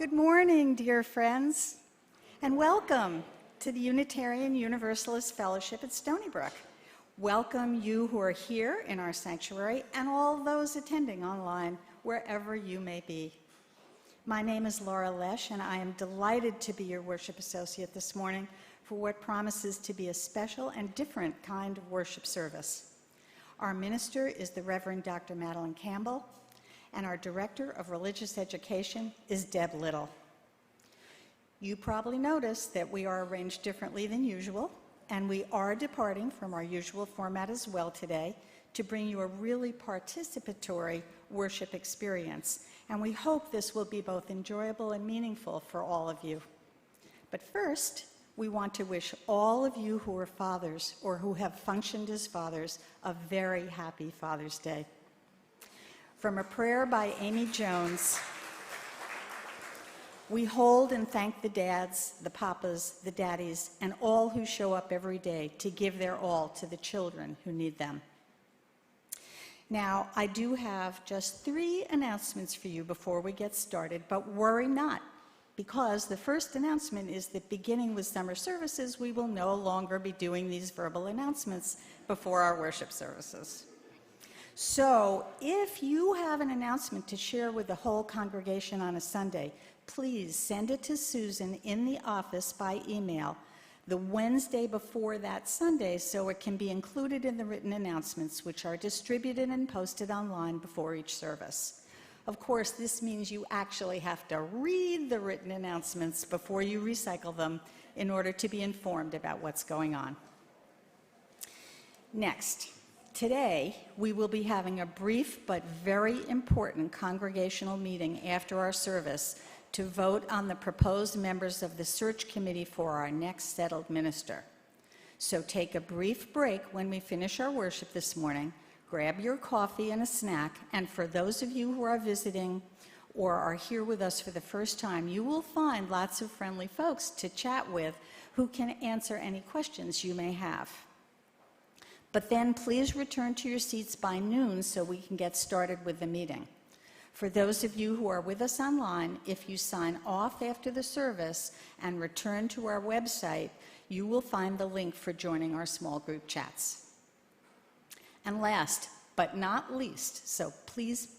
Good morning, dear friends, and welcome to the Unitarian Universalist Fellowship at Stony Brook. Welcome you who are here in our sanctuary and all those attending online, wherever you may be. My name is Laura Lesh, and I am delighted to be your worship associate this morning for what promises to be a special and different kind of worship service. Our minister is the Reverend Dr. Madelyn Campbell, and our Director of Religious Education is Deb Little. You probably noticed that we are arranged differently than usual, and we are departing from our usual format as well today to bring you a really participatory worship experience, and we hope this will be both enjoyable and meaningful for all of you. But first, we want to wish all of you who are fathers or who have functioned as fathers a very happy Father's Day. From a prayer by Amy Jones, we hold and thank the dads, the papas, the daddies, and all who show up every day to give their all to the children who need them. Now, I do have just 3 announcements for you before we get started, but worry not, because the first announcement is that beginning with summer services, we will no longer be doing these verbal announcements before our worship services. So if you have an announcement to share with the whole congregation on a Sunday, please send it to Susan in the office by email the Wednesday before that Sunday so it can be included in the written announcements, which are distributed and posted online before each service. Of course, this means you actually have to read the written announcements before you recycle them in order to be informed about what's going on. Next. Today, we will be having a brief but very important congregational meeting after our service to vote on the proposed members of the search committee for our next settled minister. So take a brief break when we finish our worship this morning, grab your coffee and a snack, and for those of you who are visiting or are here with us for the first time, you will find lots of friendly folks to chat with who can answer any questions you may have. But then please return to your seats by noon so we can get started with the meeting. For those of you who are with us online, if you sign off after the service and return to our website, you will find the link for joining our small group chats. And last but not least, so please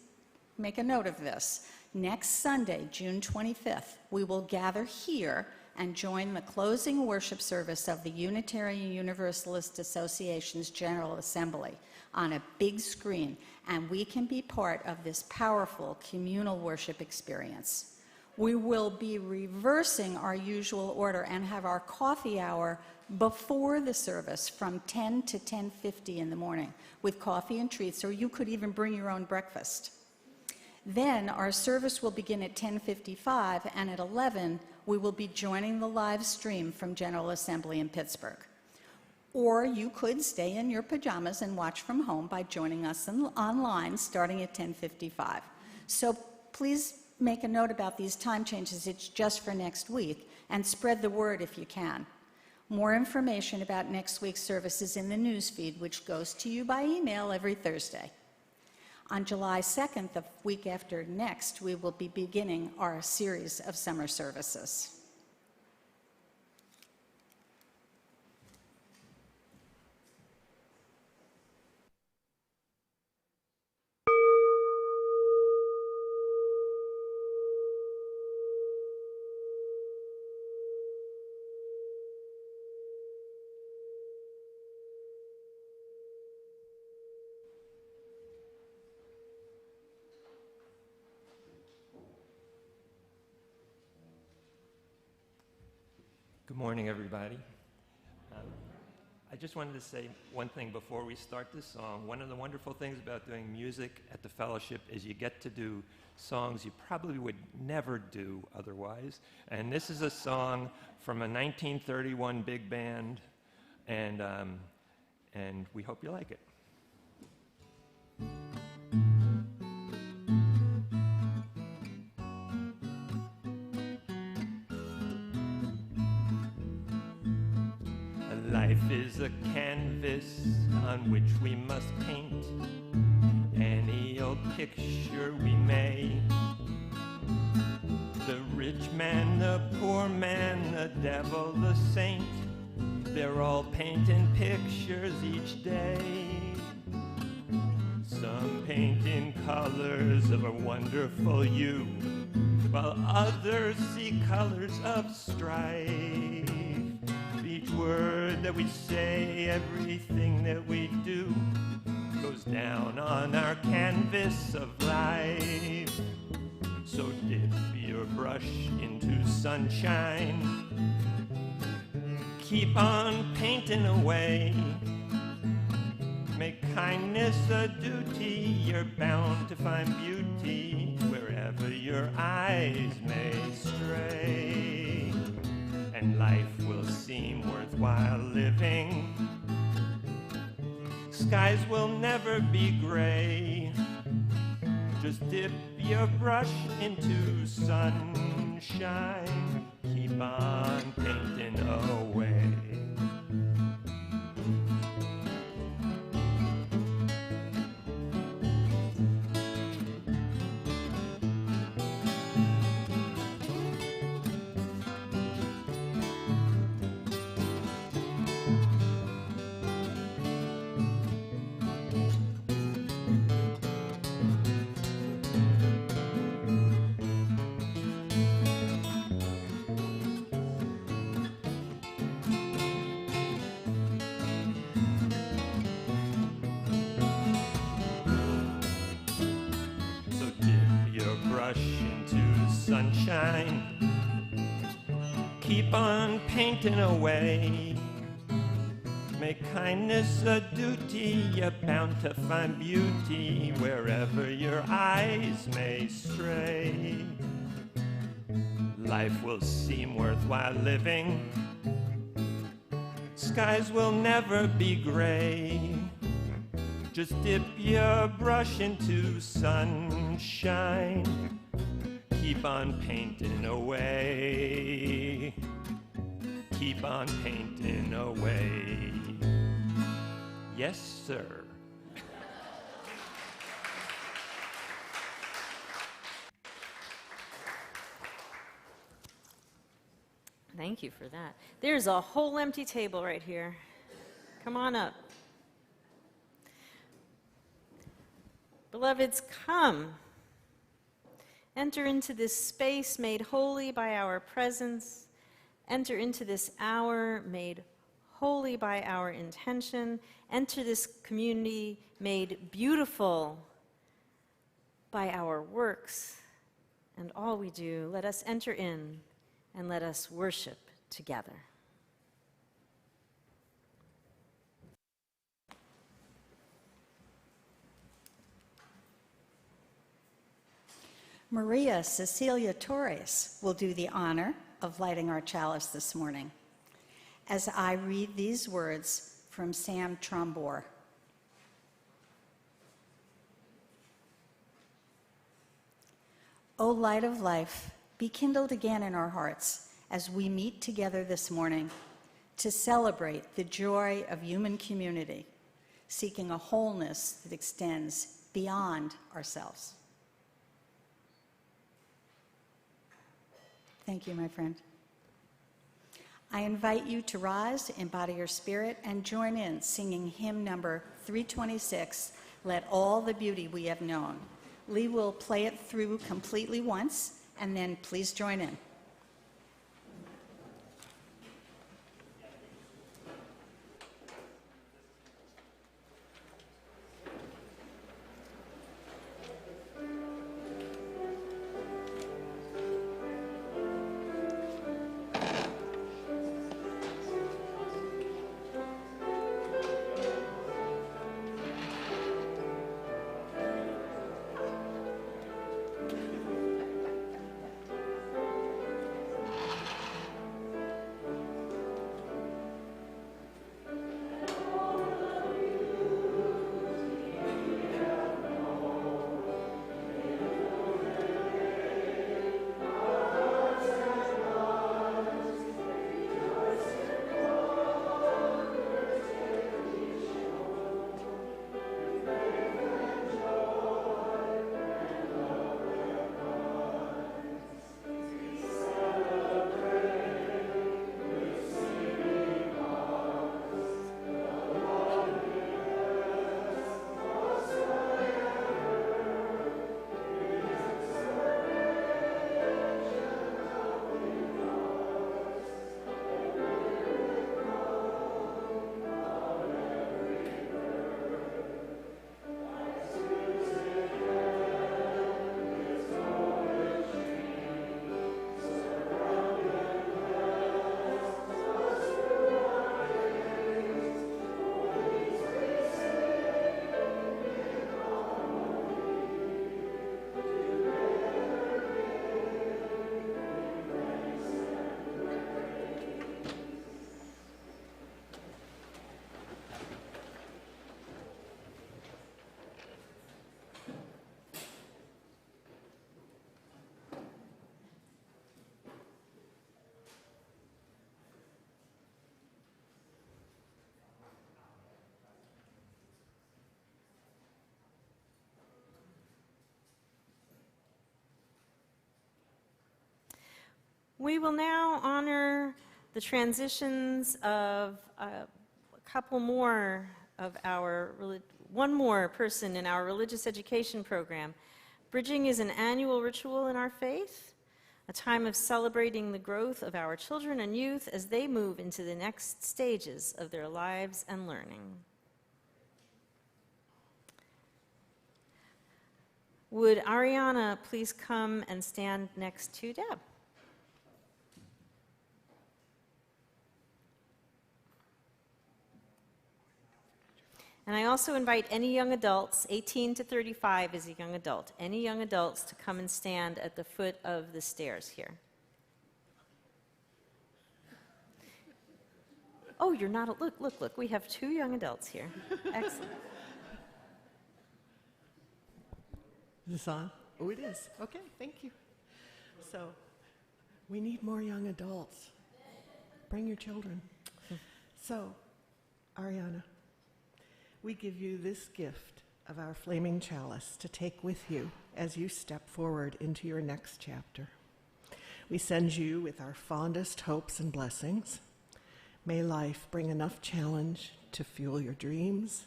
make a note of this, next Sunday, June 25th, we will gather here and join the closing worship service of the Unitarian Universalist Association's General Assembly on a big screen, and we can be part of this powerful communal worship experience. We will be reversing our usual order and have our coffee hour before the service from 10 to 10:50 in the morning with coffee and treats, or you could even bring your own breakfast. Then our service will begin at 10:55, and at 11, we will be joining the live stream from General Assembly in Pittsburgh. Or you could stay in your pajamas and watch from home by joining us online starting at 10:55. So please make a note about these time changes. It's just for next week, and spread the word if you can. More information about next week's service is in the news feed, which goes to you by email every Thursday. On July 2nd, the week after next, we will be beginning our series of summer services. Good morning, everybody. I just wanted to say one thing before we start this song. One of the wonderful things about doing music at the fellowship is you get to do songs you probably would never do otherwise. And this is a song from a 1931 big band, and we hope you like it. Life is a canvas on which we must paint any old picture we may. The rich man, the poor man, the devil, the saint, they're all painting pictures each day. Some paint in colors of a wonderful hue, while others see colors of strife. Each word that we say, everything that we do, goes down on our canvas of life. So dip your brush into sunshine. Keep on painting away. Make kindness a duty. You're bound to find beauty wherever your eyes may stray. And life will seem worthwhile living. Skies will never be gray. Just dip your brush into sunshine. Keep on painting away. Sunshine, keep on painting away. Make kindness a duty, you're bound to find beauty wherever your eyes may stray. Life will seem worthwhile living. Skies will never be gray. Just dip your brush into sunshine. Keep on painting away. Keep on painting away. Yes, sir. Thank you for that. There's a whole empty table right here. Come on up. Beloveds, come. Enter into this space made holy by our presence. Enter into this hour made holy by our intention. Enter this community made beautiful by our works and all we do. Let us enter in and let us worship together. Maria Cecilia Torres will do the honor of lighting our chalice this morning as I read these words from Sam Trombore. O light of life, be kindled again in our hearts as we meet together this morning to celebrate the joy of human community, seeking a wholeness that extends beyond ourselves. Thank you, my friend. I invite you to rise, embody your spirit, and join in singing hymn number 326, Let All the Beauty We Have Known. Lee will play it through completely once, and then please join in. We will now honor the transitions of a couple more of our, one more person in our religious education program. Bridging is an annual ritual in our faith, a time of celebrating the growth of our children and youth as they move into the next stages of their lives and learning. Would Ariana please come and stand next to Deb? And I also invite any young adults, 18 to 35 is a young adult, any young adults to come and stand at the foot of the stairs here. Oh, you're not, look, we have 2 young adults here. Excellent. Is this on? Oh, it is. Okay, thank you. So, we need more young adults. Bring your children. So, Ariana, we give you this gift of our flaming chalice to take with you as you step forward into your next chapter. We send you with our fondest hopes and blessings. May life bring enough challenge to fuel your dreams,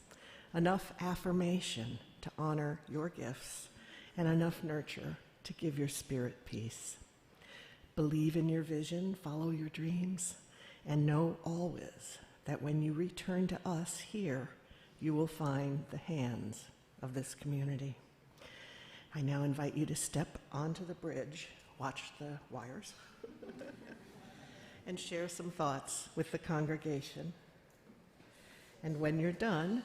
enough affirmation to honor your gifts, and enough nurture to give your spirit peace. Believe in your vision, follow your dreams, and know always that when you return to us here, you will find the hands of this community. I now invite you to step onto the bridge, watch the wires, and share some thoughts with the congregation. And when you're done,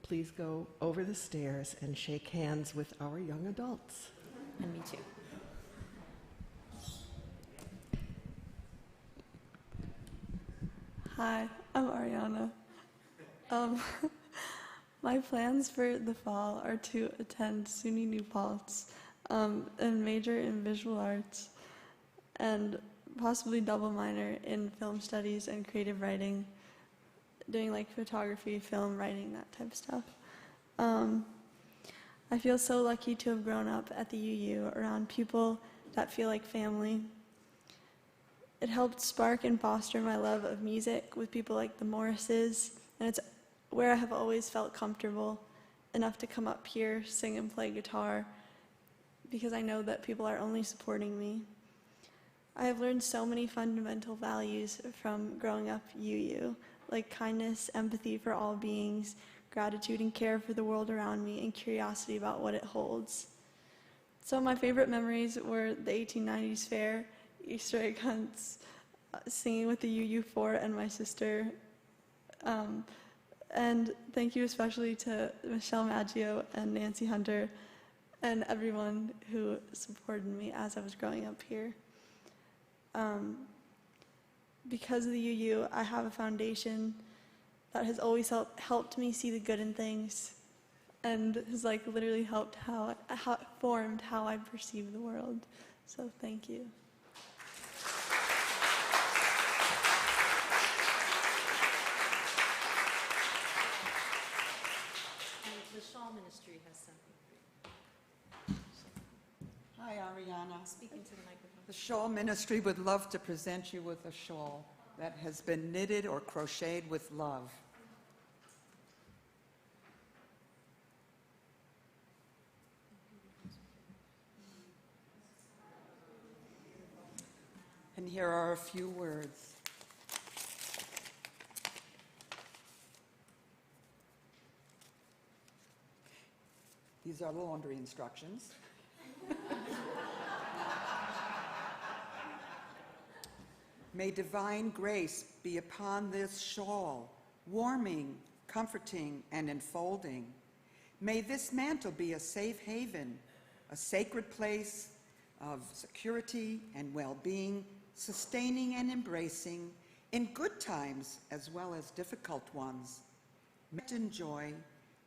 please go over the stairs and shake hands with our young adults. And me too. Hi, I'm Ariana. My plans for the fall are to attend SUNY New Paltz and major in visual arts and possibly double minor in film studies and creative writing, doing like photography, film, writing, that type of stuff. I feel so lucky to have grown up at the UU around people that feel like family. It helped spark and foster my love of music with people like the Morrises, and it's where I have always felt comfortable enough to come up here, sing and play guitar, because I know that people are only supporting me. I have learned so many fundamental values from growing up UU, like kindness, empathy for all beings, gratitude and care for the world around me, and curiosity about what it holds. So my favorite memories were the 1890s fair, Easter egg hunts, singing with the UU4 and my sister. And thank you especially to Michelle Maggio and Nancy Hunter and everyone who supported me as I was growing up here. Because of the UU, I have a foundation that has always helped me see the good in things and has like literally helped formed how I perceive the world. So thank you. The Shawl Ministry has something. Hi, Ariana. Speak into the microphone. The Shawl Ministry would love to present you with a shawl that has been knitted or crocheted with love. And here are a few words. These are laundry instructions. May divine grace be upon this shawl, warming, comforting, and enfolding. May this mantle be a safe haven, a sacred place of security and well-being, sustaining and embracing in good times as well as difficult ones. Met in joy,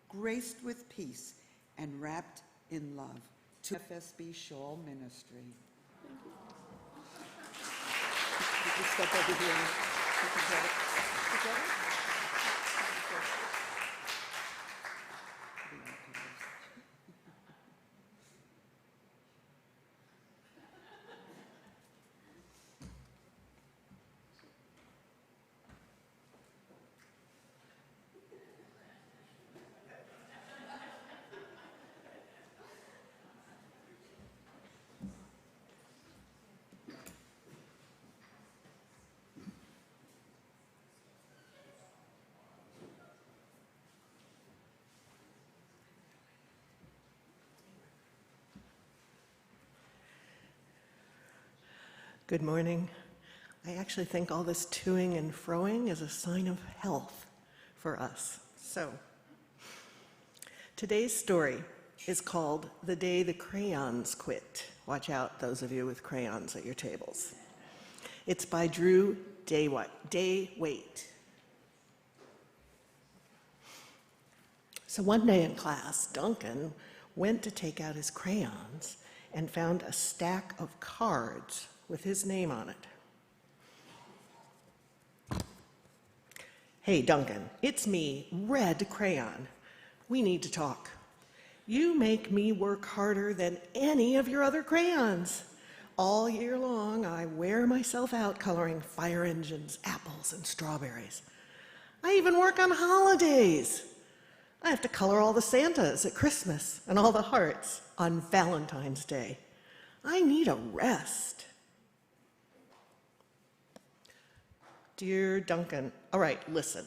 graced with peace, and wrapped in love. To UUFSB Shawl Ministry. You can step over here. You can get it. You get it? Good morning. I actually think all this toing and froing is a sign of health for us. So, today's story is called The Day the Crayons Quit. Watch out, those of you with crayons at your tables. It's by Drew Day-Waite. So one day in class, Duncan went to take out his crayons and found a stack of cards with his name on it. Hey, Duncan, it's me, Red Crayon. We need to talk. You make me work harder than any of your other crayons. All year long, I wear myself out coloring fire engines, apples, and strawberries. I even work on holidays. I have to color all the Santas at Christmas and all the hearts on Valentine's Day. I need a rest. Dear Duncan, all right, listen.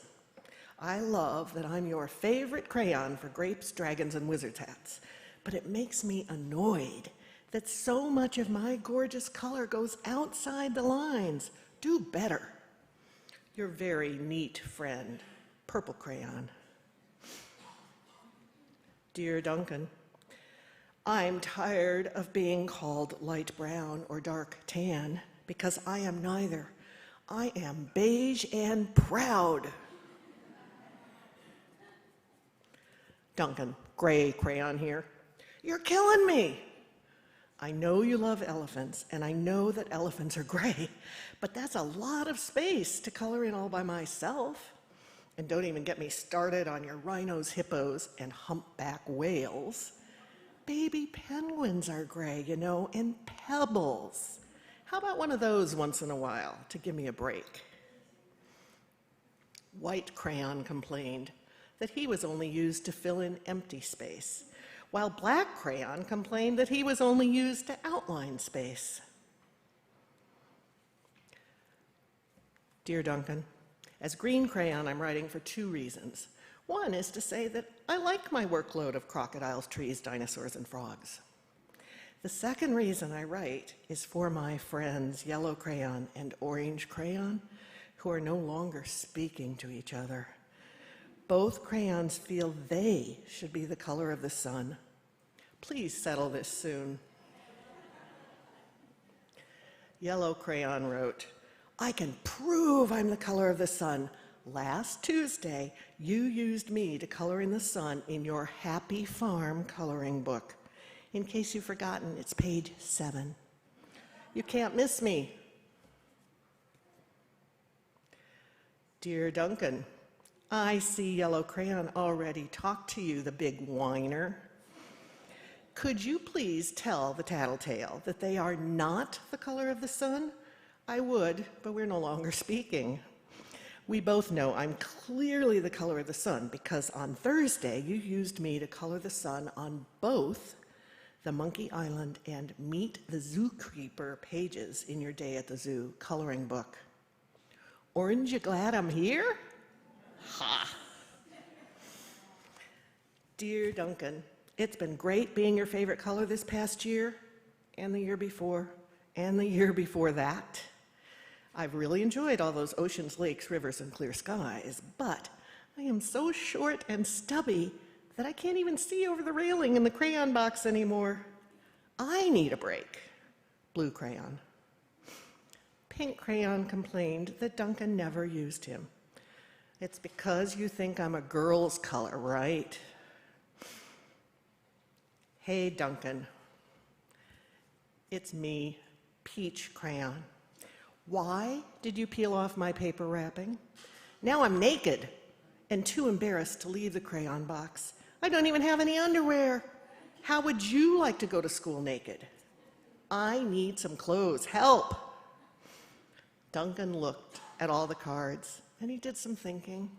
I love that I'm your favorite crayon for grapes, dragons, and wizard's hats, but it makes me annoyed that so much of my gorgeous color goes outside the lines. Do better. Your very neat friend, Purple Crayon. Dear Duncan, I'm tired of being called light brown or dark tan because I am neither. I am beige and proud. Duncan, Gray Crayon here. You're killing me. I know you love elephants, and I know that elephants are gray, but that's a lot of space to color in all by myself. And don't even get me started on your rhinos, hippos, and humpback whales. Baby penguins are gray, you know, and pebbles. How about one of those once in a while to give me a break? White Crayon complained that he was only used to fill in empty space, while Black Crayon complained that he was only used to outline space. Dear Duncan, as Green Crayon, I'm writing for two reasons. One is to say that I like my workload of crocodiles, trees, dinosaurs, and frogs. The second reason I write is for my friends Yellow Crayon and Orange Crayon, who are no longer speaking to each other. Both crayons feel they should be the color of the sun. Please settle this soon. Yellow Crayon wrote, I can prove I'm the color of the sun. Last Tuesday, you used me to color in the sun in your Happy Farm coloring book. In case you've forgotten, it's page 7. You can't miss me. Dear Duncan, I see Yellow Crayon already talked to you, the big whiner. Could you please tell the tattletale that they are not the color of the sun? I would, but we're no longer speaking. We both know I'm clearly the color of the sun because on Thursday you used me to color the sun on both the Monkey Island and Meet the Zookeeper pages in your Day at the Zoo coloring book. Orange, you glad I'm here? Ha! Dear Duncan, it's been great being your favorite color this past year, and the year before, and the year before that. I've really enjoyed all those oceans, lakes, rivers, and clear skies, but I am so short and stubby that I can't even see over the railing in the crayon box anymore. I need a break. Blue Crayon. Pink Crayon complained that Duncan never used him. It's because you think I'm a girl's color, right? Hey, Duncan. It's me, Peach Crayon. Why did you peel off my paper wrapping? Now I'm naked and too embarrassed to leave the crayon box. I don't even have any underwear. How would you like to go to school naked? I need some clothes. Help! Duncan looked at all the cards, and he did some thinking,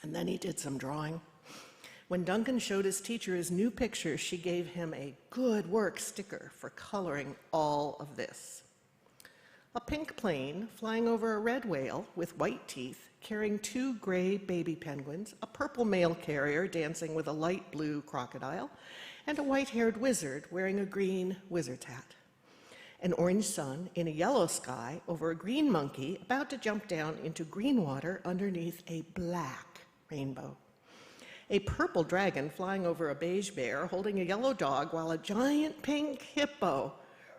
and then he did some drawing. When Duncan showed his teacher his new picture, she gave him a good work sticker for coloring all of this. A pink plane flying over a red whale with white teeth, carrying 2 gray baby penguins, a purple mail carrier dancing with a light blue crocodile, and a white-haired wizard wearing a green wizard's hat. an orange sun in a yellow sky over a green monkey about to jump down into green water underneath a black rainbow. A purple dragon flying over a beige bear holding a yellow dog while a giant pink hippo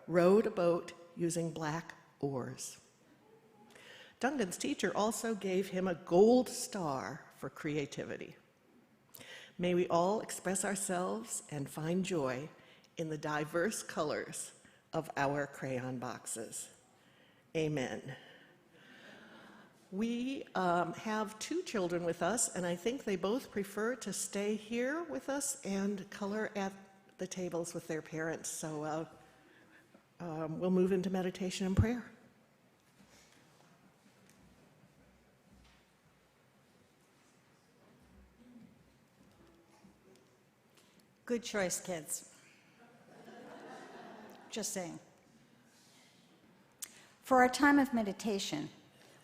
rowed a boat using black oars. Duncan's teacher also gave him a gold star for creativity. May we all express ourselves and find joy in the diverse colors of our crayon boxes. Amen. We have two children with us, and I think they both prefer to stay here with us and color at the tables with their parents. So we'll move into meditation and prayer. Good choice, kids. Just saying. For our time of meditation,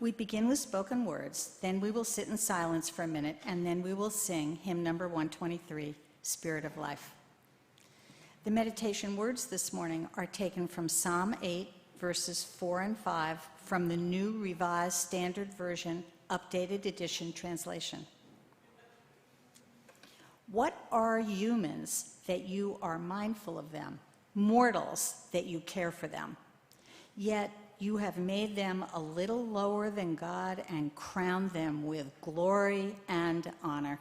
we begin with spoken words, then we will sit in silence for a minute, and then we will sing hymn number 123, Spirit of Life. The meditation words this morning are taken from Psalm 8, verses 4 and 5, from the New Revised Standard Version, Updated Edition translation. What are humans that you are mindful of them, mortals that you care for them? Yet you have made them a little lower than God and crowned them with glory and honor.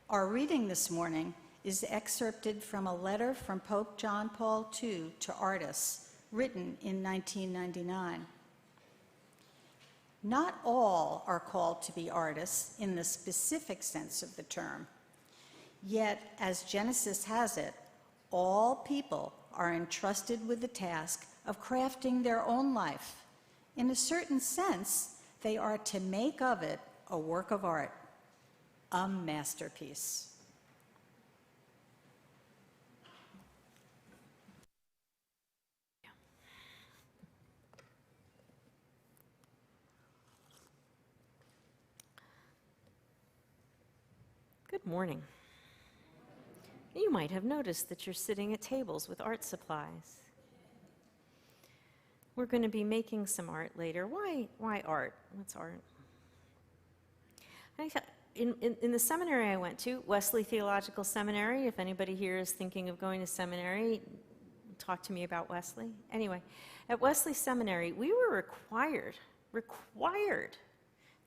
Our reading this morning is excerpted from a letter from Pope John Paul II to artists, written in 1999. Not all are called to be artists in the specific sense of the term. Yet, as Genesis has it, all people are entrusted with the task of crafting their own life. In a certain sense, they are to make of it a work of art, a masterpiece. Good morning. You might have noticed that you're sitting at tables with art supplies. We're going to be making some art later. Why art? What's art? in the seminary I went to, Wesley Theological Seminary, if anybody here is thinking of going to seminary, talk to me about Wesley. Anyway, at Wesley Seminary, we were required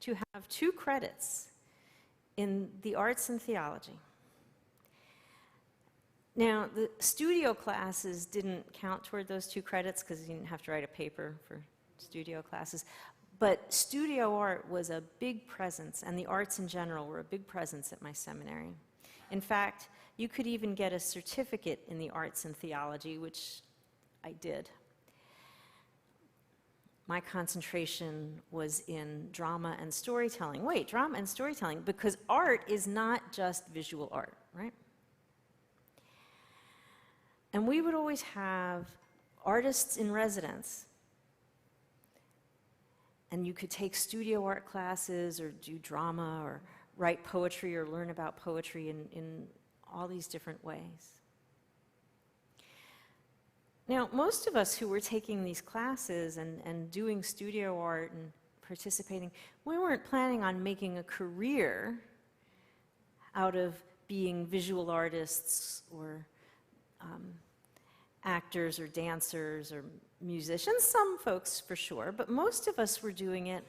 to have 2 credits in the arts and theology. Now, the studio classes didn't count toward those 2 credits because you didn't have to write a paper for studio classes. But studio art was a big presence, and the arts in general were a big presence at my seminary. In fact, you could even get a certificate in the arts and theology, which I did. My concentration was in drama and storytelling. Wait, drama and storytelling, because art is not just visual art, right? And we would always have artists in residence. And you could take studio art classes or do drama or write poetry or learn about poetry in all these different ways. Now, most of us who were taking these classes and doing studio art and participating, we weren't planning on making a career out of being visual artists or actors or dancers or musicians. Some folks for sure, but most of us were doing it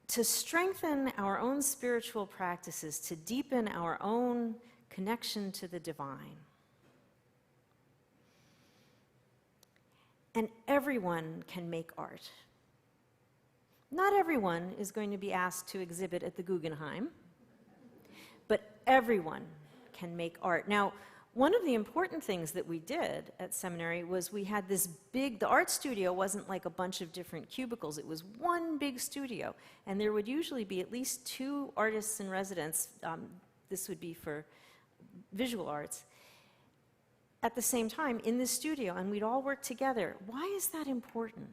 to strengthen our own spiritual practices, to deepen our own connection to the divine. And everyone can make art. Not everyone is going to be asked to exhibit at the Guggenheim, but everyone can make art. Now, one of the important things that we did at seminary was we had this the art studio wasn't like a bunch of different cubicles, it was one big studio, and there would usually be at least 2 artists in residence, this would be for visual arts, at the same time in this studio, and we'd all work together. Why is that important?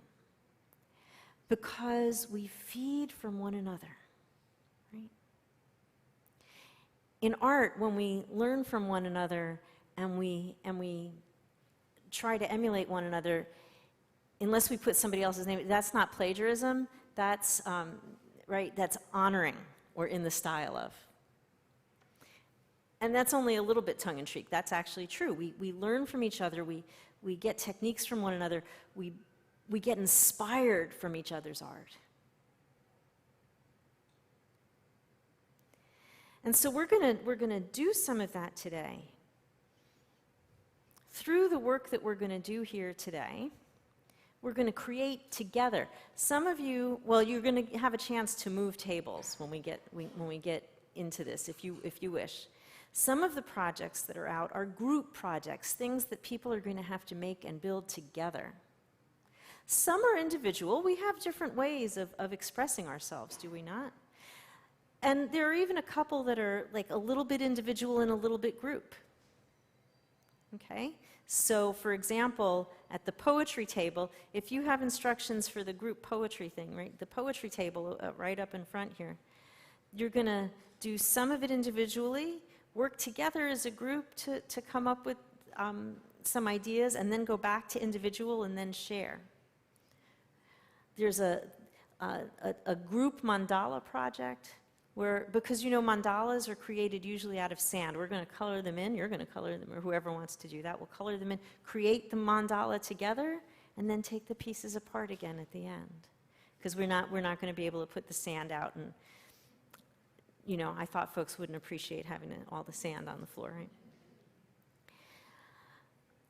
Because we feed from one another, right? In art, when we learn from one another and we try to emulate one another, unless we put somebody else's name, that's not plagiarism, that's, right, that's honoring or in the style of. And that's only a little bit tongue-in-cheek. That's actually true. We learn from each other. We get techniques from one another. We get inspired from each other's art. And so we're gonna do some of that today. Through the work that we're gonna do here today, we're gonna create together. Some of you, well, you're gonna have a chance to move tables when we get into this, if you wish. Some of the projects that are out are group projects, things that people are going to have to make and build together. Some are individual. We have different ways of expressing ourselves, do we not? And there are even a couple that are like a little bit individual and a little bit group. Okay? So, for example, at the poetry table, if you have instructions for the group poetry thing, right, the poetry table right up in front here, you're going to do some of it individually, work together as a group to come up with some ideas, and then go back to individual and then share. There's a group mandala project where, because you know mandalas are created usually out of sand. We're going to color them in, you're going to color them, or whoever wants to do that will color them in, create the mandala together, and then take the pieces apart again at the end. Because we're not going to be able to put the sand out and, you know, I thought folks wouldn't appreciate having all the sand on the floor, right?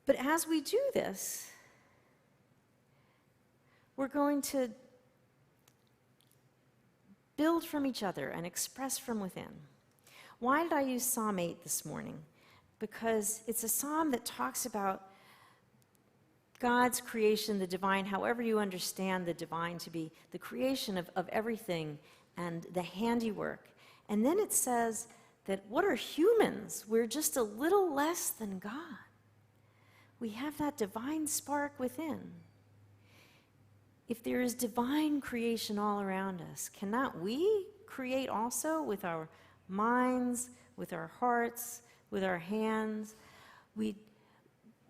But as we do this, we're going to build from each other and express from within. Why did I use Psalm 8 this morning? Because it's a psalm that talks about God's creation, the divine, however you understand the divine to be, the creation of everything and the handiwork. And then it says that what are humans? We're just a little less than God. We have that divine spark within. If there is divine creation all around us, cannot we create also with our minds, with our hearts, with our hands? We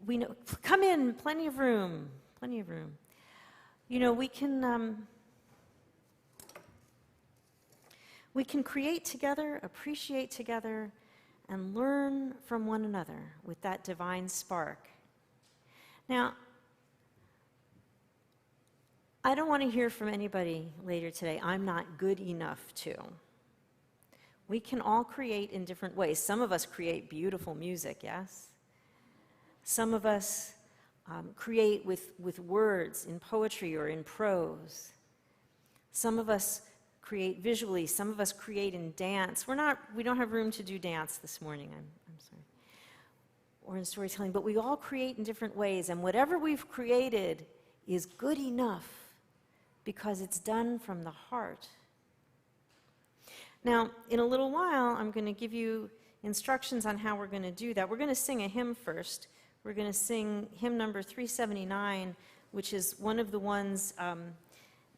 know, come in, plenty of room, plenty of room. You know, we can, We can create together, appreciate together, and learn from one another with that divine spark. Now, I don't want to hear from anybody later today, I'm not good enough to. We can all create in different ways. Some of us create beautiful music, yes? Some of us create with words in poetry or in prose. Some of us create visually. Some of us create in dance. We don't have room to do dance this morning, I'm sorry. Or in storytelling, but we all create in different ways, and whatever we've created is good enough because it's done from the heart. Now, in a little while, I'm going to give you instructions on how we're going to do that. We're going to sing a hymn first. We're going to sing hymn number 379, which is one of the ones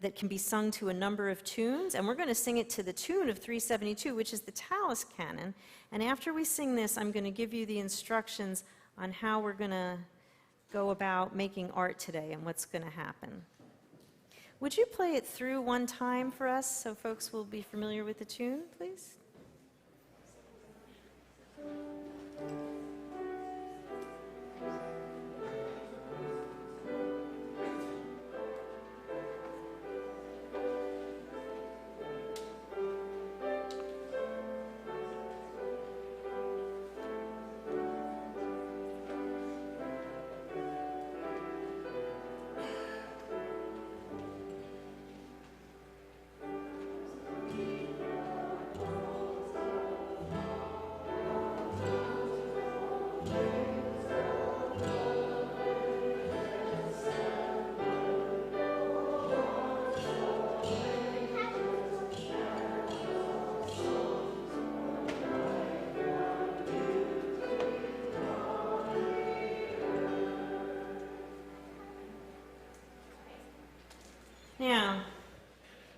that can be sung to a number of tunes, and we're going to sing it to the tune of 372, which is the Tallis Canon. And after we sing this, I'm going to give you the instructions on how we're going to go about making art today and what's going to happen. Would you play it through one time for us so folks will be familiar with the tune, please? Now,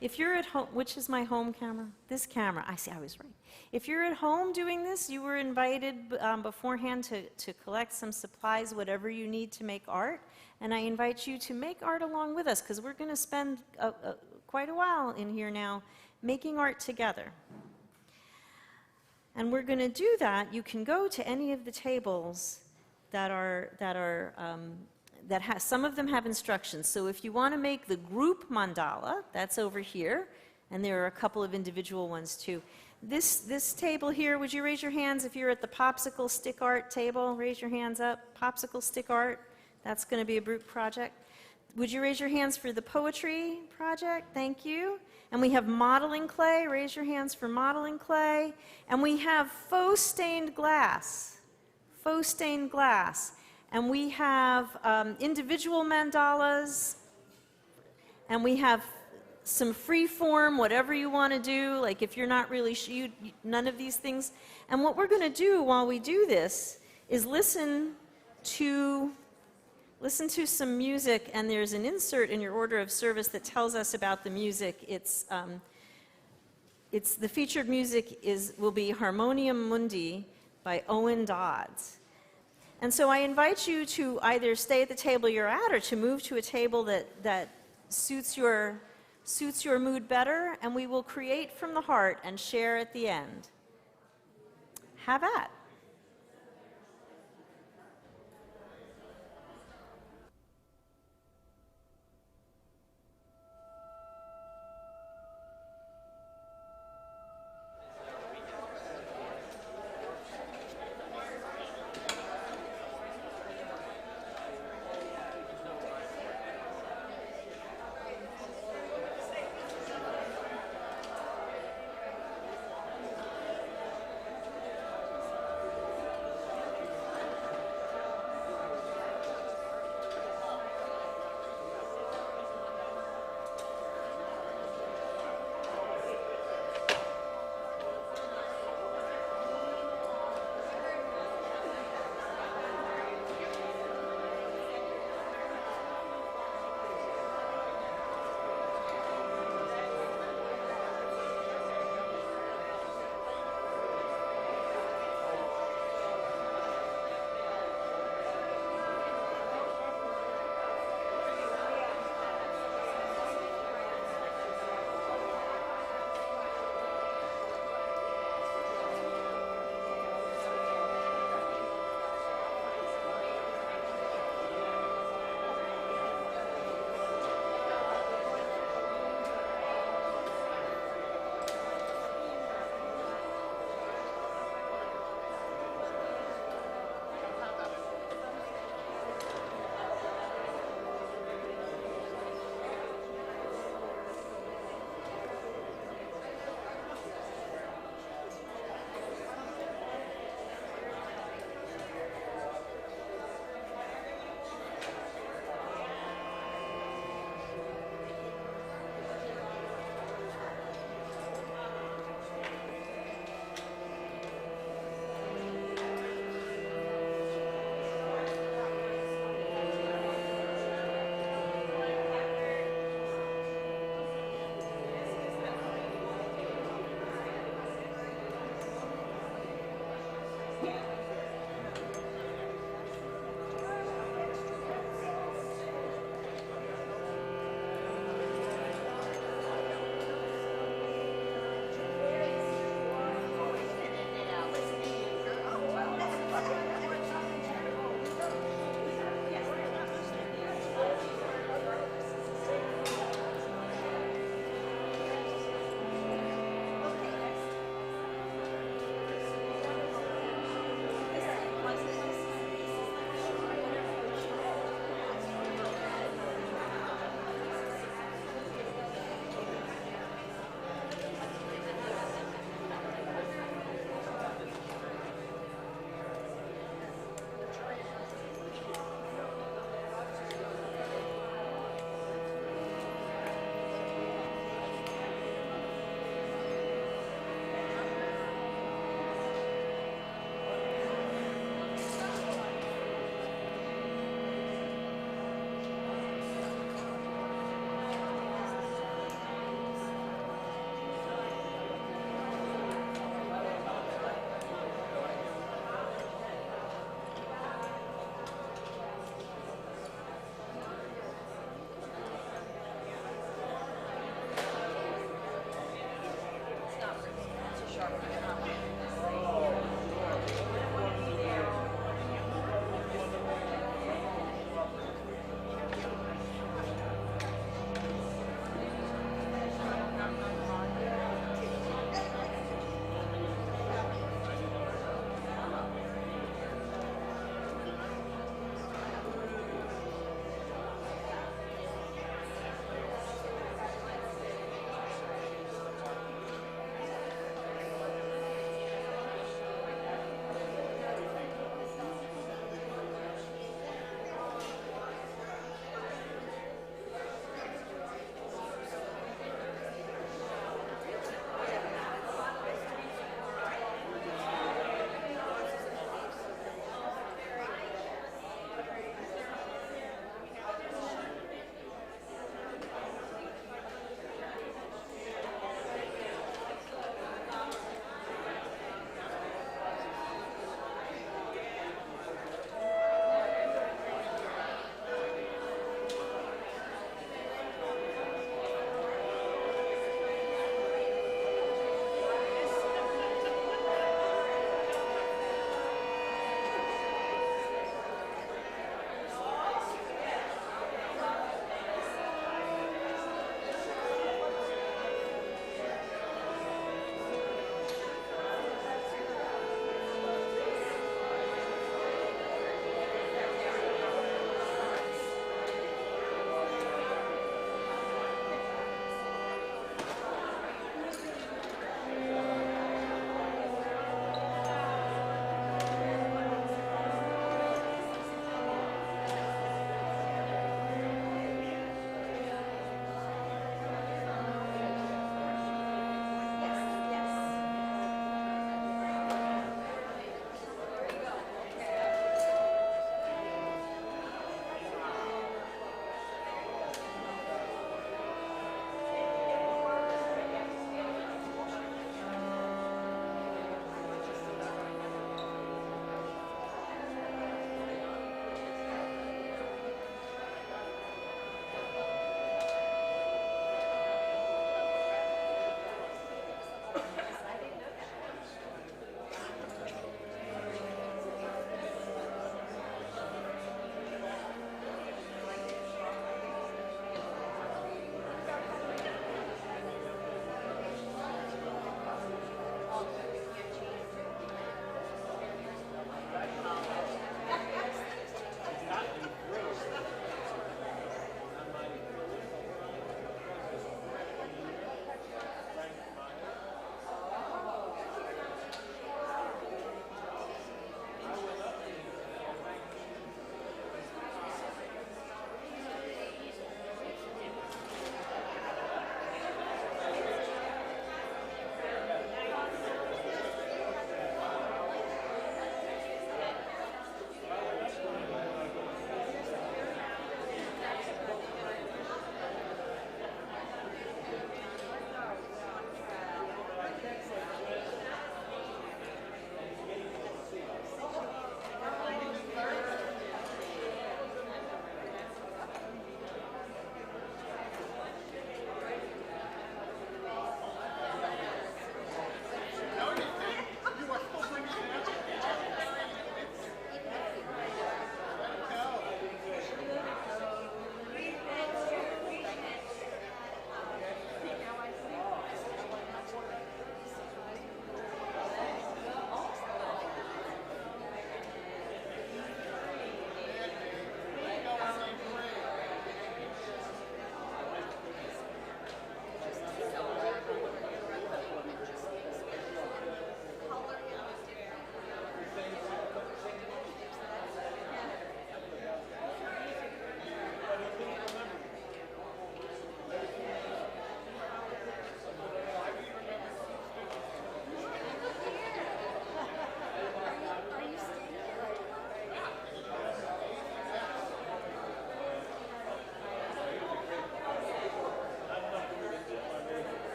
if you're at home, which is my home camera? This camera. I see, I was right. If you're at home doing this, you were invited beforehand to collect some supplies, whatever you need to make art. And I invite you to make art along with us, because we're going to spend quite a while in here now making art together. And we're going to do that. You can go to any of the tables some of them have instructions. So if you want to make the group mandala, that's over here, and there are a couple of individual ones too. This table here, would you raise your hands if you're at the popsicle stick art table? Raise your hands up. Popsicle stick art, that's going to be a group project. Would you raise your hands for the poetry project? Thank you. And we have modeling clay. Raise your hands for modeling clay. And we have faux stained glass. Faux stained glass. And we have individual mandalas, and we have some free form, whatever you want to do, like if you're not really none of these things. And what we're going to do while we do this is listen to some music, and there's an insert in your order of service that tells us about the music. It's the featured music will be Harmonium Mundi by Owen Dodds. And so I invite you to either stay at the table you're at or to move to a table that suits your mood better, and we will create from the heart and share at the end. Have at.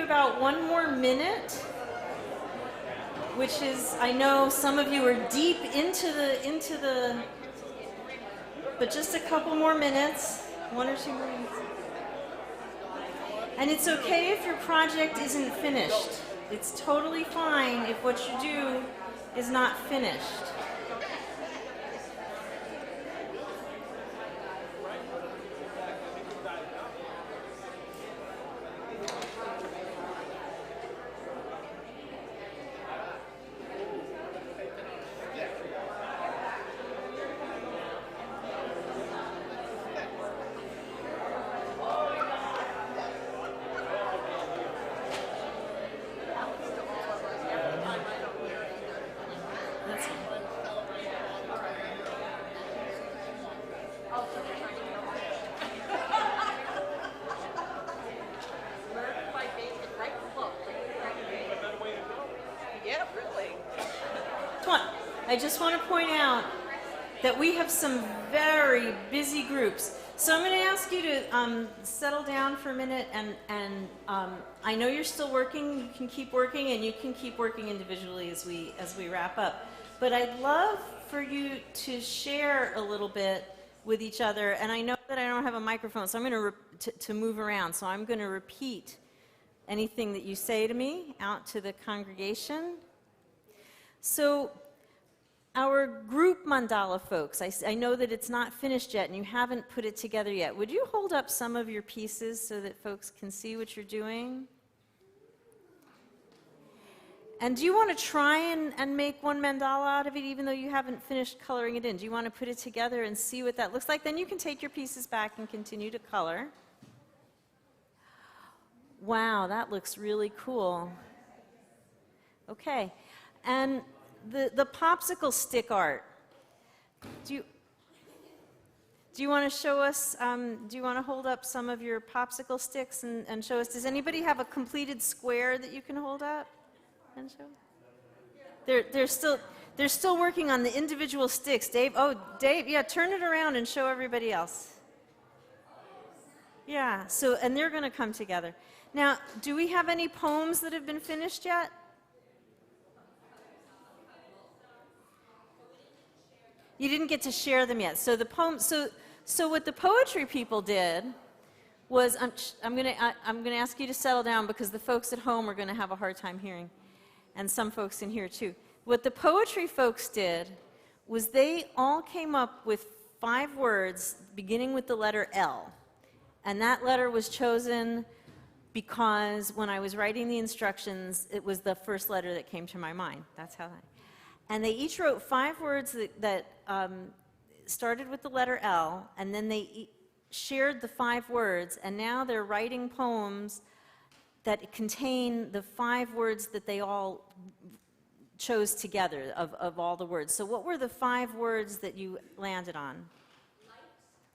about 1 more minute, which is, I know some of you are deep into the, but just a couple more minutes, 1 or 2 more minutes. And it's okay if your project isn't finished. It's totally fine if what you do is not finished. I just want to point out that we have some very busy groups. So I'm going to ask you to settle down for a minute, and I know you're still working. You can keep working, and you can keep working individually as we wrap up. But I'd love for you to share a little bit with each other. And I know that I don't have a microphone, so I'm going to move around. So I'm going to repeat anything that you say to me out to the congregation. So our group mandala folks, I know that it's not finished yet and you haven't put it together yet. Would you hold up some of your pieces so that folks can see what you're doing? And do you want to try and make one mandala out of it even though you haven't finished coloring it in? Do you want to put it together and see what that looks like? Then you can take your pieces back and continue to color. Wow, that looks really cool. Okay, and the popsicle stick art. Do you want to show us, do you want to hold up some of your popsicle sticks and show us? Does anybody have a completed square that you can hold up and show? They're still working on the individual sticks. Dave, yeah, turn it around and show everybody else. Yeah, so, and they're going to come together. Now, do we have any poems that have been finished yet? You didn't get to share them yet. So the poem, so what the poetry people did was, I'm going to ask you to settle down because the folks at home are going to have a hard time hearing, and some folks in here too. What the poetry folks did was they all came up with 5 words beginning with the letter L, and that letter was chosen because when I was writing the instructions, it was the first letter that came to my mind. That's how that. And they each wrote 5 words that started with the letter L, and then they shared the 5 words, and now they're writing poems that contain the 5 words that they all chose together of all the words. So what were the 5 words that you landed on?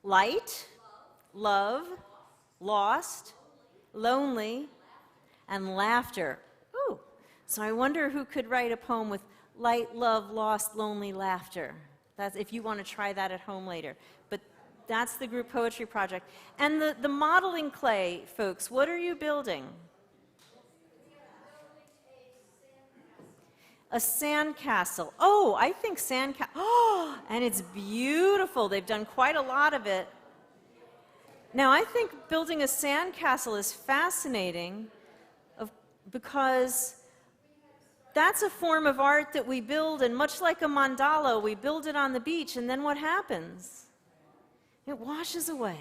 Light, love, lost, lonely, and laughter. Ooh, so I wonder who could write a poem with light, love, lost, lonely, laughter. That's if you want to try that at home later. But that's the group poetry project. And the modeling clay, folks, what are you building? A sandcastle. Oh, I think sandcastle. Oh, and it's beautiful. They've done quite a lot of it. Now, I think building a sandcastle is fascinating because that's a form of art that we build, and much like a mandala, we build it on the beach, and then what happens? It washes away.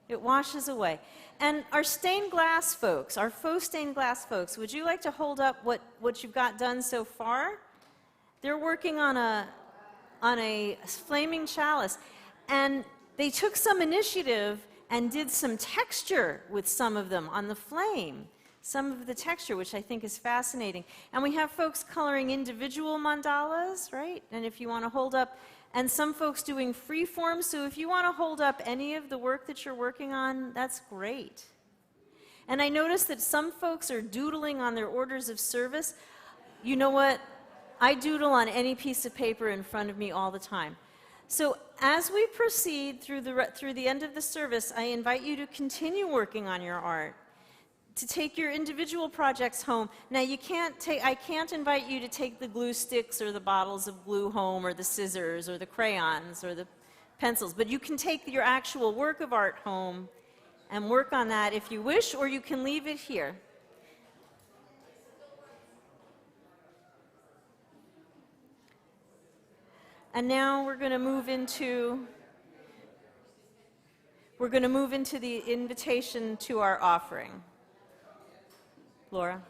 It washes away. And our stained glass folks, our faux stained glass folks, would you like to hold up what you've got done so far? They're working on a flaming chalice, and they took some initiative and did some texture with some of them on the flame. Some of the texture, which I think is fascinating. And we have folks coloring individual mandalas, right? And if you want to hold up, and some folks doing free form, so if you want to hold up any of the work that you're working on, that's great. And I noticed that some folks are doodling on their orders of service. You know what? I doodle on any piece of paper in front of me all the time. So as we proceed through the end of the service, I invite you to continue working on your art. to take your individual projects home. Now, I can't invite you to take the glue sticks or the bottles of glue home or the scissors or the crayons or the pencils, but you can take your actual work of art home and work on that if you wish, or you can leave it here. And now we're going to move into the invitation to our offering. Laura.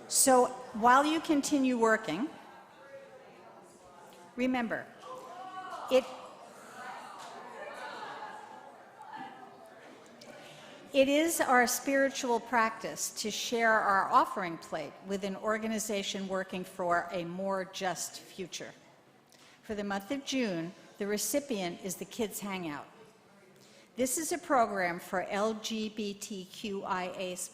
So while you continue working, remember, it is our spiritual practice to share our offering plate with an organization working for a more just future. For the month of June, the recipient is the Kids Hangout. This is a program for LGBTQIA+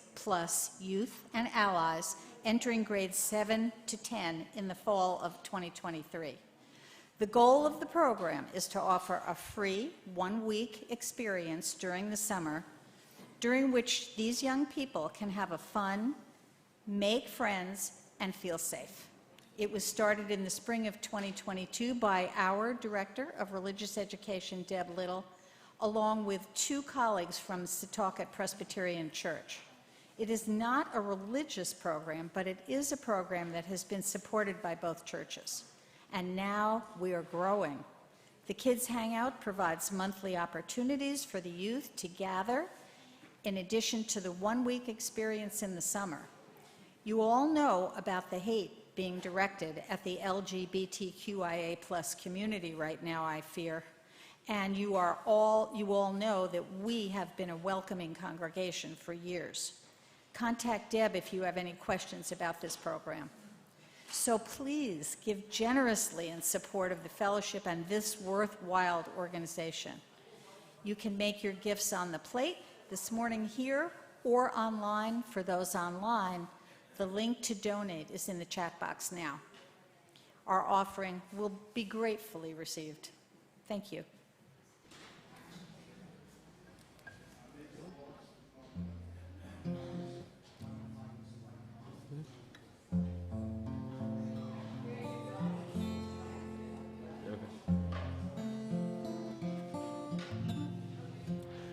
youth and allies entering grades 7 to 10 in the fall of 2023. The goal of the program is to offer a free one-week experience during the summer, during which these young people can have a fun, make friends, and feel safe. It was started in the spring of 2022 by our Director of Religious Education, Deb Little, along with 2 colleagues from Setauket Presbyterian Church. It is not a religious program, but it is a program that has been supported by both churches. And now we are growing. The Kids Hangout provides monthly opportunities for the youth to gather in addition to the one-week experience in the summer. You all know about the hate being directed at the LGBTQIA+ community right now, I fear. And you all know that we have been a welcoming congregation for years. Contact Deb if you have any questions about this program. So please give generously in support of the fellowship and this worthwhile organization. You can make your gifts on the plate this morning here or online. For those online, the link to donate is in the chat box now. Our offering will be gratefully received. Thank you.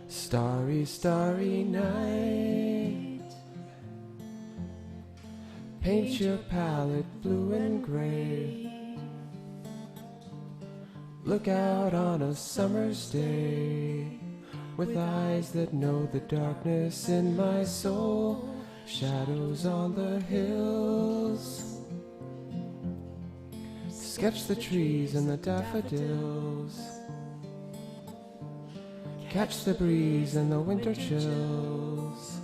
Starry, starry night, paint your palette blue and gray. Look out on a summer's day, with eyes that know the darkness in my soul. Shadows on the hills, sketch the trees and the daffodils. Catch the breeze and the winter chills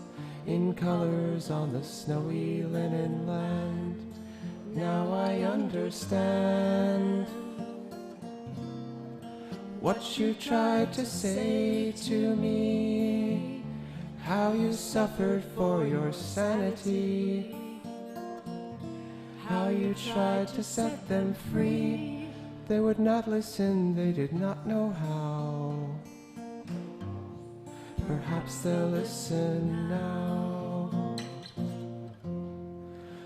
in colors on the snowy linen land. Now I understand what you tried to say to me, how you suffered for your sanity, how you tried to set them free. They would not listen, they did not know how. Perhaps they'll listen now.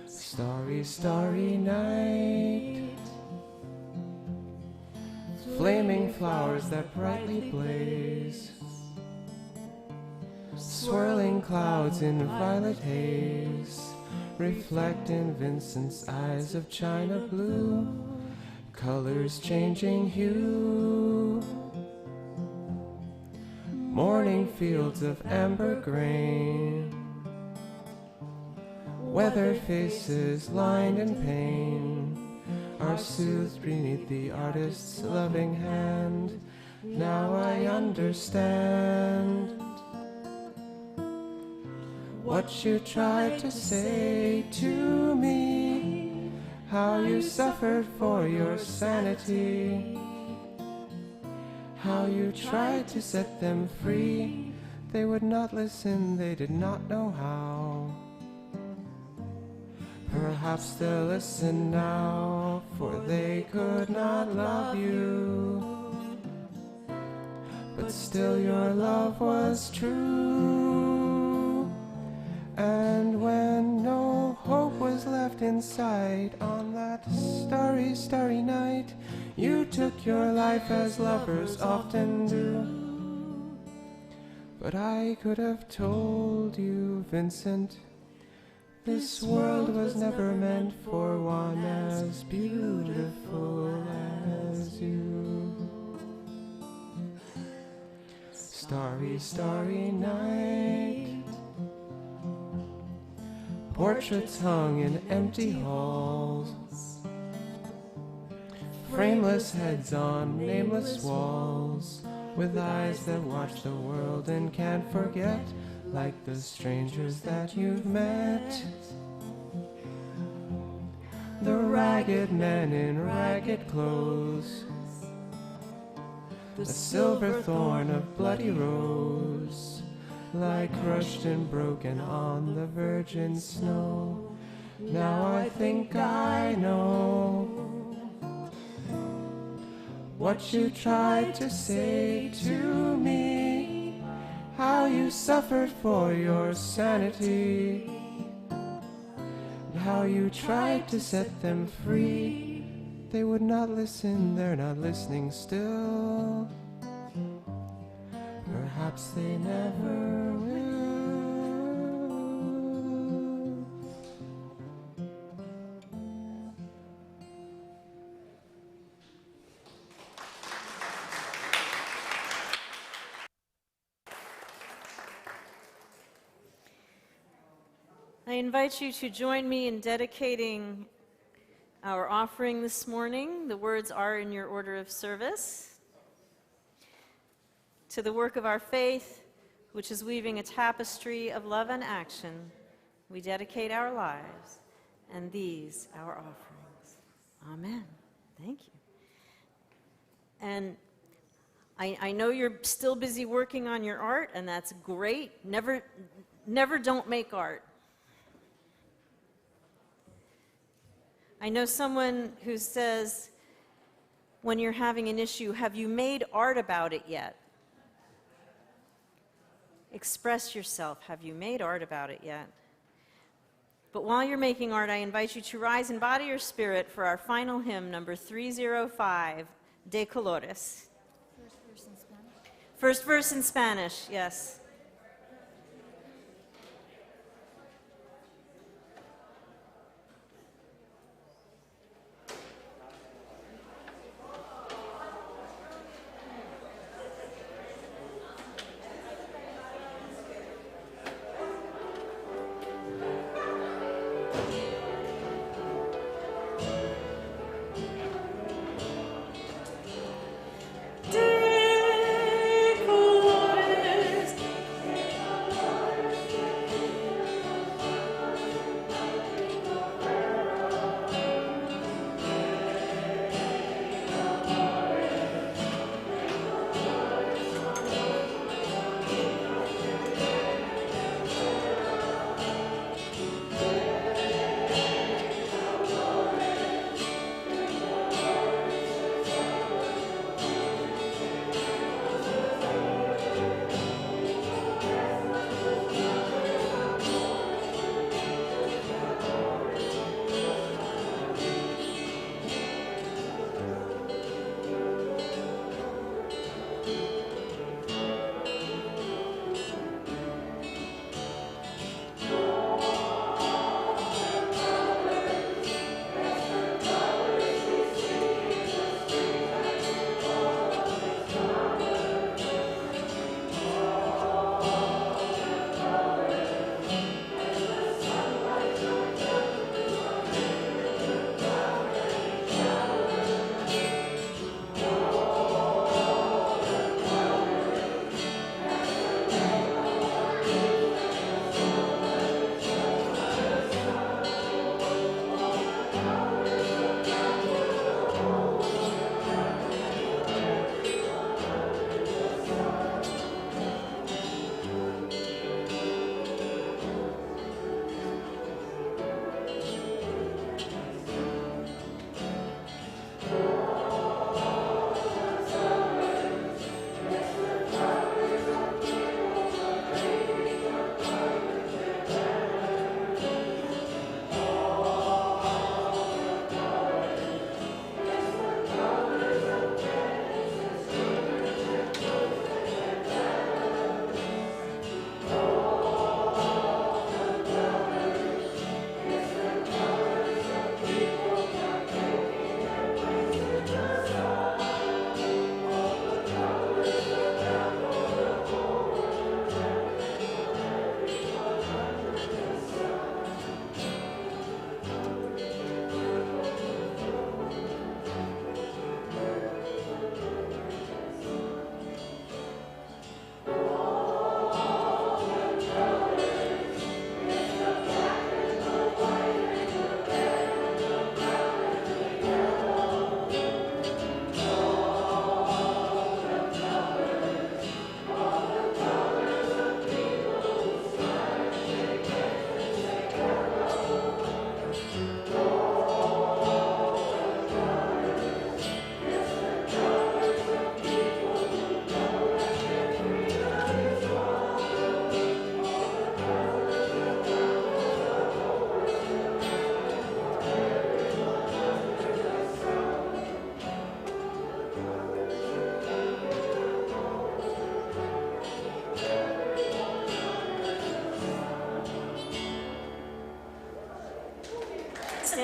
Starry, starry night, flaming flowers that brightly blaze, swirling clouds in violet haze, reflect in Vincent's eyes of china blue, colors changing hue. Morning fields of amber grain, weathered faces lined in pain, are soothed beneath the artist's loving hand. Now I understand what you tried to say to me, how you suffered for your sanity, how you tried to set them free. They would not listen, they did not know how. Perhaps they'll listen now, for they could not love you. But still your love was true. And when no hope was left in sight on that starry, starry night, you took your life as lovers often do. But I could have told you, Vincent, this world was never meant for one as beautiful as you. Starry, starry night, portraits hung in empty halls, frameless heads on nameless walls, with eyes that watch the world and can't forget, like the strangers that you've met. The ragged men in ragged clothes, the silver thorn of bloody rose, lie crushed and broken on the virgin snow. Now I think I know what you tried to say to me, how you suffered for your sanity, and how you tried to set them free. They would not listen, they're not listening still. Perhaps they never will. I invite you to join me in dedicating our offering this morning. The words are in your order of service. To the work of our faith, which is weaving a tapestry of love and action, we dedicate our lives and these our offerings. Amen. Thank you. And I know you're still busy working on your art, and that's great. Never don't make art. I know someone who says, when you're having an issue, have you made art about it yet? Express yourself. Have you made art about it yet? But while you're making art, I invite you to rise in body or spirit for our final hymn, number 305, De Colores. First verse in Spanish, yes. De colores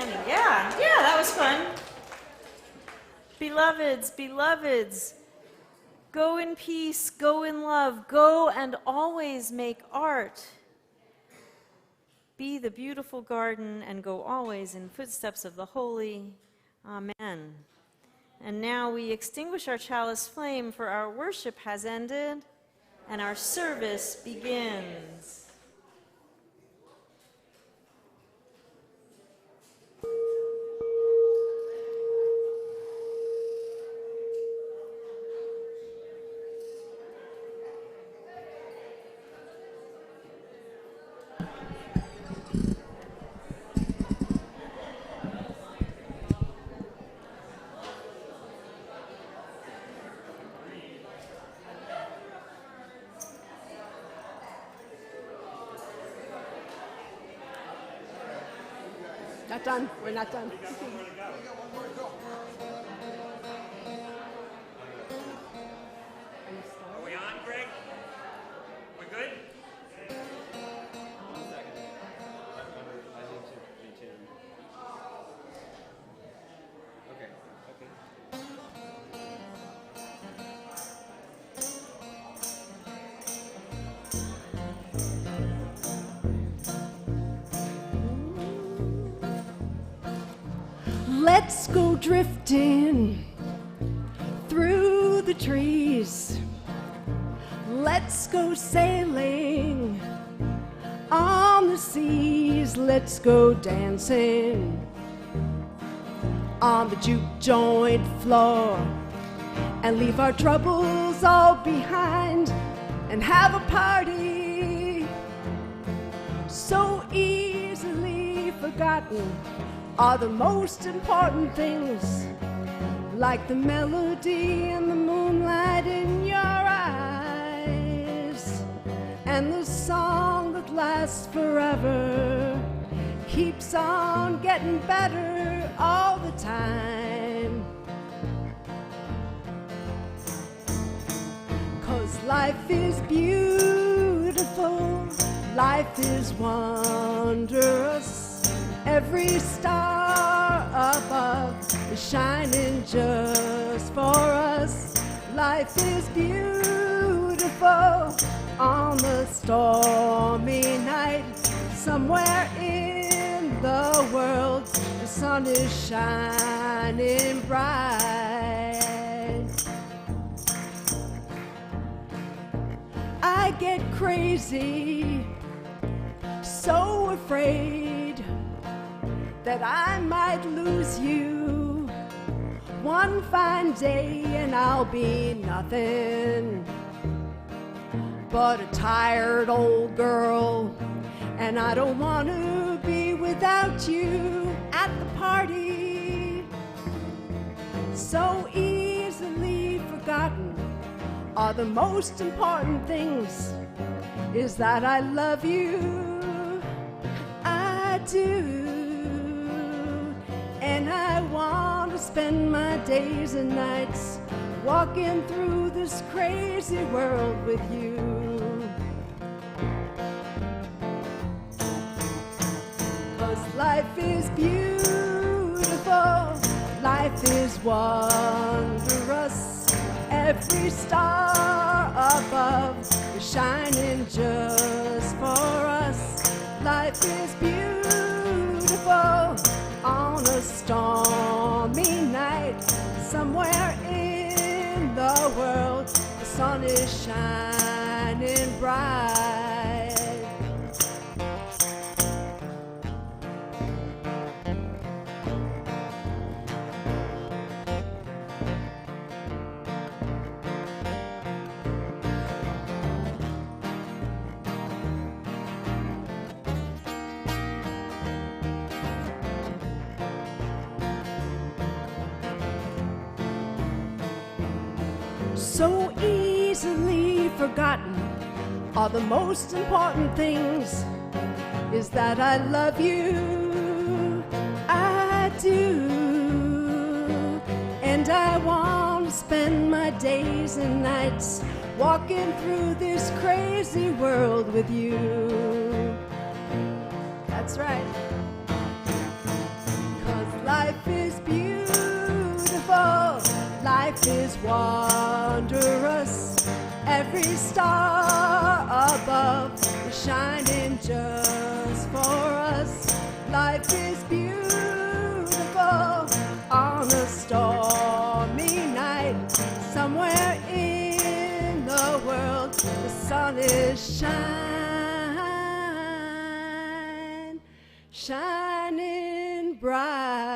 standing. Yeah, that was fun. Beloveds, go in peace, go in love, go and always make art. Be the beautiful garden and go always in footsteps of the holy. Amen. And now we extinguish our chalice flame, for our worship has ended and our service begins. Not done. We're not done. Are we on, Greg? We're good? Let's go drifting through the trees. Let's go sailing on the seas. Let's go dancing on the juke joint floor and leave our troubles all behind and have a party so easily forgotten. Are the most important things, like the melody and the moonlight in your eyes, and the song that lasts forever, keeps on getting better all the time. 'Cause life is beautiful, life is wondrous. Every star above is shining just for us. Life is beautiful on the stormy night. Somewhere in the world, the sun is shining bright. I get crazy, so afraid that I might lose you one fine day, and I'll be nothing but a tired old girl, and I don't want to be without you at the party. So easily forgotten are the most important things, is that I love you, I do. And I want to spend my days and nights walking through this crazy world with you. 'Cause life is beautiful, life is wondrous. Every star above is shining just for us. Life is beautiful on a stormy night. Somewhere in the world, the sun is shining bright. So easily forgotten are the most important things, is that I love you, I do. And I want to spend my days and nights walking through this crazy world with you. That's right. Life is beautiful, life is wondrous. Every star above is shining just for us. Life is beautiful on a stormy night. Somewhere in the world, the sun is shining bright.